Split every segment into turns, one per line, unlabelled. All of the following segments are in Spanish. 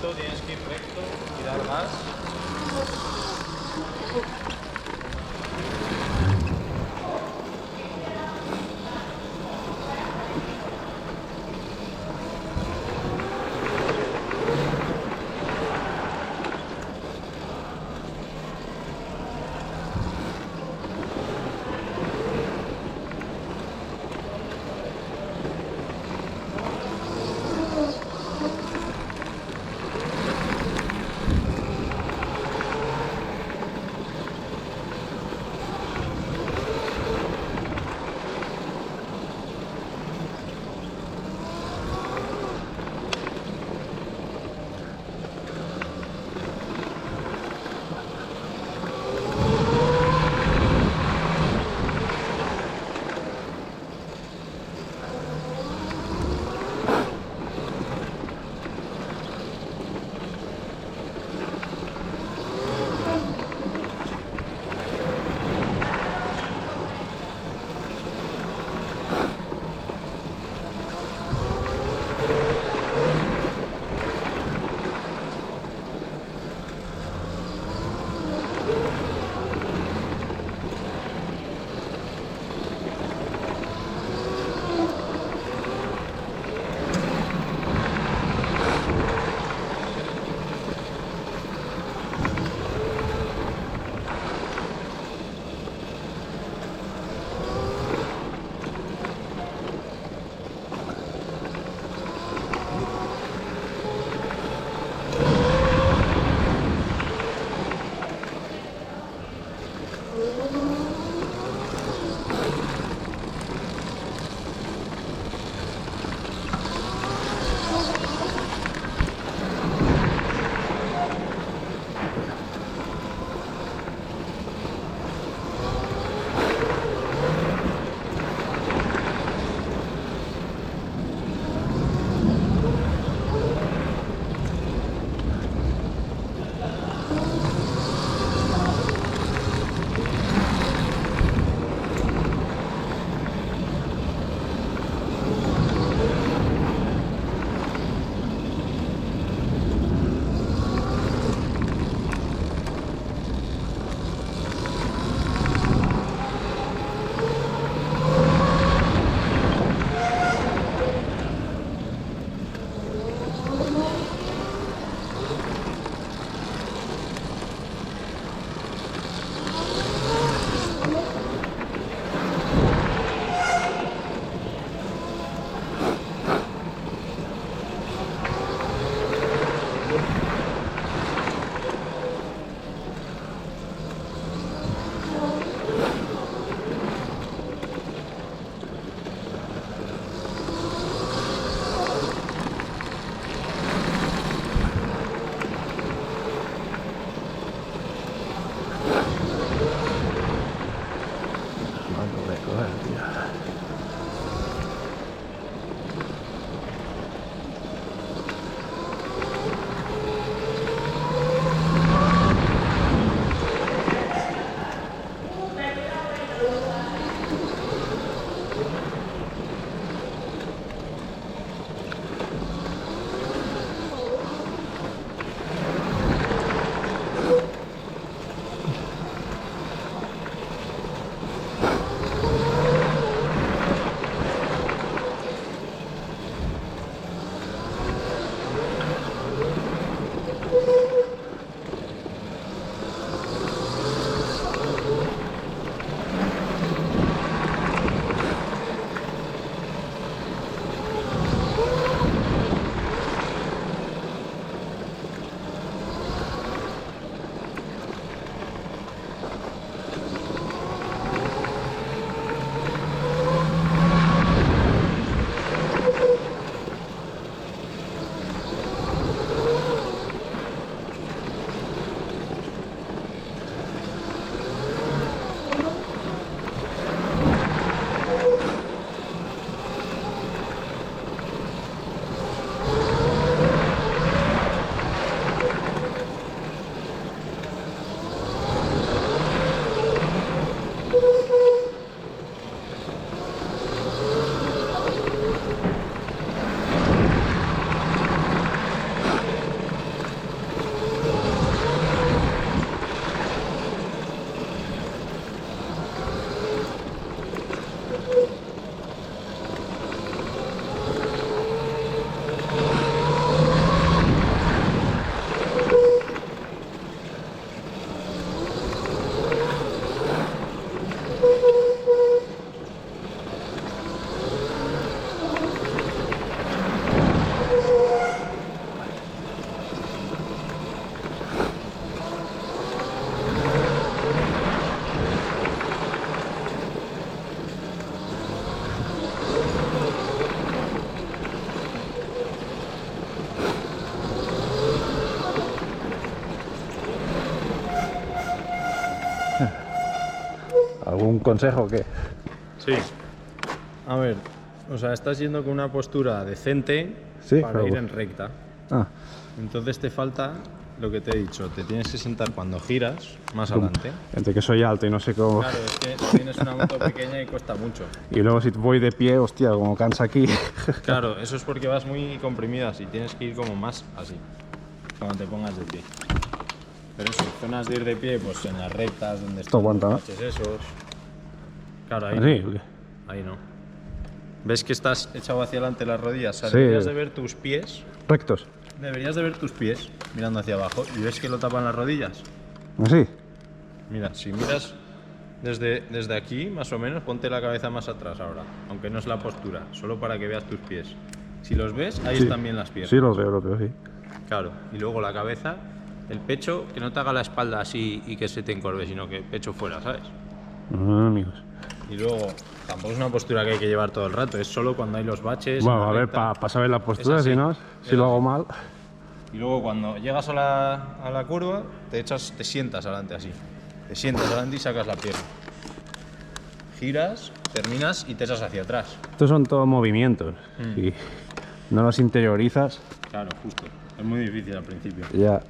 recto, tienes que ir recto y dar gas.
consejo o qué?
Sí. A ver, o sea, estás yendo con una postura decente
Sí,
para
pero-
ir en recta.
Ah,
Entonces te falta lo que te he dicho, te tienes que sentar cuando giras más adelante.
entre que soy alto y no sé cómo.
Claro, es que tienes una moto pequeña y cuesta mucho.
Y luego si voy de pie, hostia, como cansa aquí.
Claro, eso es porque vas muy comprimida así, tienes que ir como más así, cuando te pongas de pie. Pero eso, zonas de ir de pie, pues en las rectas, donde
Esto aguanta, ¿no?
los baches esos. Claro, ahí
¿Así?
no. Ahí no. ¿Ves que estás echado hacia adelante las rodillas? O sea,
Sí.
deberías de ver tus pies.
Rectos.
Deberías de ver tus pies mirando hacia abajo y ves que lo tapan las rodillas.
¿Así?
Mira, si miras desde aquí, más o menos, ponte la cabeza más atrás ahora, aunque no es la postura, solo para que veas tus pies. Si los ves, ahí
Sí.
están bien las piernas.
Sí, los veo, sí.
Claro, y luego la cabeza, el pecho, que no te haga la espalda así y que se te encorve, sino que pecho fuera, ¿sabes?
Amigos.
Y luego, tampoco es una postura que hay que llevar todo el rato, es solo cuando hay los baches.
Bueno,
en la
a ver,
recta.
para saber la postura,
Es así,
si no,
es
si lo hago
así.
mal.
Y luego cuando llegas a la curva, te sientas adelante así. Te sientas adelante y sacas la pierna. Giras, terminas y te echas hacia atrás.
Estos son todos movimientos. Si no los interiorizas,
Claro, justo. Es muy difícil al principio.
ya.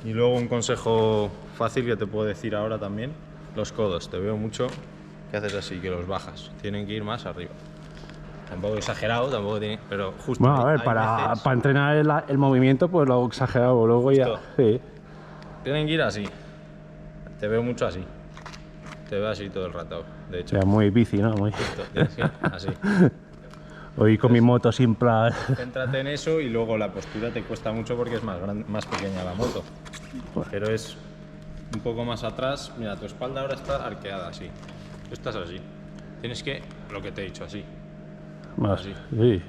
Y luego un consejo fácil que te puedo decir ahora también. Los codos. Te veo mucho que haces así, que los bajas. Tienen que ir más arriba. Tampoco exagerado, tampoco tiene... Pero justo.
Bueno, a ver,
hay
para
veces-
entrenar el movimiento, pues lo hago exagerado. Luego ya.
Justo.
Sí.
Tienen que ir así. Te veo mucho así. Te veo así todo el rato, de hecho.
Ya muy bici, ¿no? Muy...
Justo, tienes que ir así.
Hoy con mi moto sin plan.
Céntrate en eso y luego la postura te cuesta mucho porque es más pequeña la moto. Pero es un poco más atrás. Mira, tu espalda ahora está arqueada así. Tú estás así. Tienes que, lo que te he dicho, así.
Más.
Así.
Sí.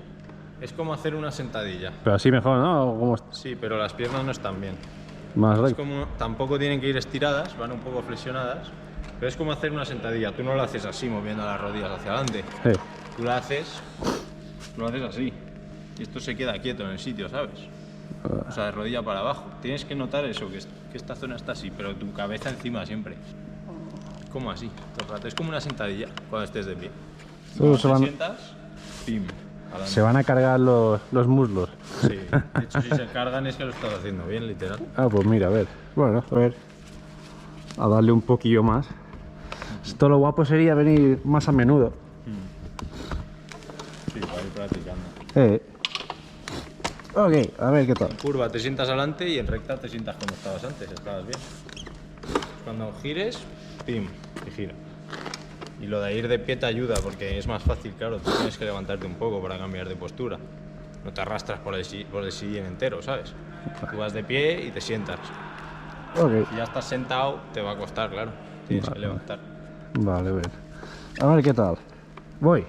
Es como hacer una sentadilla.
Pero así mejor, ¿no? Como
Sí, pero las piernas no están bien.
más
Es
recto.
como, tampoco tienen que ir estiradas, van un poco flexionadas. Pero es como hacer una sentadilla. Tú no la haces así, moviendo las rodillas hacia adelante.
Sí.
Tú lo haces así. Y esto se queda quieto en el sitio, ¿sabes? O sea, de rodilla para abajo. Tienes que notar eso, que esta zona está así, pero tu cabeza encima siempre. Como así, todo el rato. Es como una sentadilla cuando estés de pie.
Solo
Cuando
se
te
van-
sientas, pim, adelante.
Se van a cargar los muslos.
Sí, de hecho si se cargan es que lo estás haciendo bien, literal.
Ah, pues mira, a ver. Bueno, a ver. A darle un poquillo más. Esto lo guapo sería venir más a menudo.
Sí, para ir practicando.
Ok, a ver qué tal.
En curva te sientas adelante y en recta te sientas como estabas antes, estabas bien. Cuando gires, pim, y gira. Y lo de ir de pie te ayuda porque es más fácil, claro, tú tienes que levantarte un poco para cambiar de postura. No te arrastras por el sillín entero, ¿sabes? Tú vas de pie y te sientas.
Ok.
Si ya estás sentado, te va a costar, claro. Tienes que
Vale.
levantar.
Vale, a ver. A ver qué tal. Voy.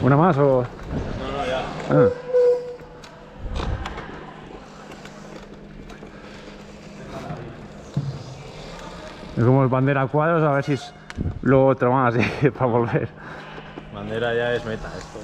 ¿Una más o...?
No, ya.
Ah. Es como es bandera a cuadros, a ver si es luego otro más para volver.
Bandera ya es meta esto.